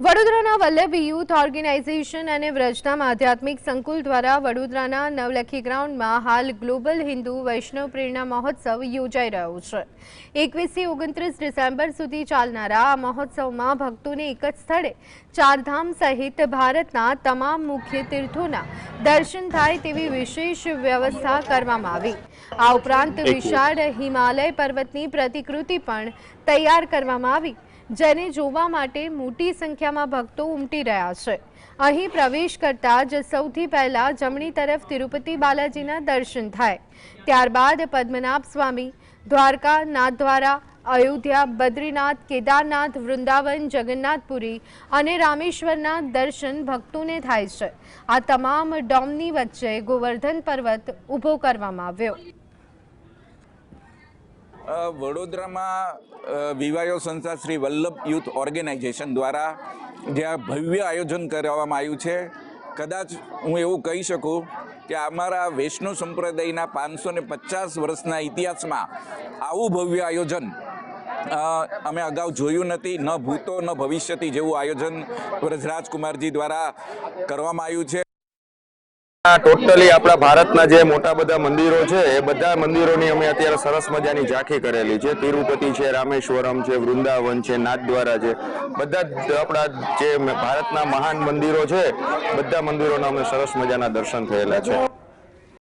વડોદરાના Vallabh youth organisation અને વ્રજધામ આધ્યાત્મિક સંકુલ દ્વારા વડોદરાના નવલખી ગ્રાઉન્ડમાં હાલ ગ્લોબલ હિન્દુ વૈષ્ણવ પ્રેરણા મહોત્સવ યોજાઈ રહ્યો છે। 21થી 29 ડિસેમ્બર સુધી ચાલનારા આ મહોત્સવમાં ભક્તોને એક જ સ્થળે ચારધામ સહિત ભારતના તમામ મુખ્ય તીર્થોના દર્શન થાય તેવી વિશેષ વ્યવસ્થા કરવામાં આવી। આ ઉપરાંત વિશાળ હિમાલય પર્વતની પ્રતિકૃતિ પણ તૈયાર કરવામાં આવી, જેને જોવા માટે મોટી સંખ્યામાં ભક્તો ઉમટી રહ્યા છે। અહીં પ્રવેશ કરતા જ સૌથી પહેલા જમણી તરફ તિરુપતિ બાલાજીના દર્શન થાય, ત્યારબાદ પદ્મનાભ સ્વામી, દ્વારકા, નાથદ્વારા, અયોધ્યા, બદ્રીનાથ, કેદારનાથ, વૃંદાવન, જગન્નાથપુરી અને રામેશ્વરના દર્શન ભક્તોને થાય છે। આ તમામ ડોમની વચ્ચે ગોવર્ધન પર્વત ઊભો કરવામાં આવ્યો। વડોદરામાં વિવાયો સંસ્થા શ્રી વલ્લભ યુથ ઓર્ગેનાઇઝેશન દ્વારા જે આ ભવ્ય આયોજન કરવામાં આવ્યું છે, કદાચ હું એવું કહી શકું કે અમારા વૈષ્ણવ સંપ્રદાયના 550 વર્ષના ઇતિહાસમાં આવું ભવ્ય આયોજન અમે અગાઉ જોયું નથી। ન ભૂતો ન ભવિષ્યથી જેવું આયોજન વ્રજરાજકુમારજી દ્વારા કરવામાં આવ્યું છે। ટોટલી આપણા ભારતના જે મોટા બધા મંદિરો છે એ બધા મંદિરોની અમે અત્યારે સરસ મજાની ઝાંખી કરેલી છે। તિરુપતિ છે, રામેશ્વરમ છે, વૃંદાવન છે, નાથદ્વારા છે, બધા જ આપણા જે ભારતના મહાન મંદિરો છે બધા મંદિરોના અમે સરસ મજાના દર્શન થયેલા છે।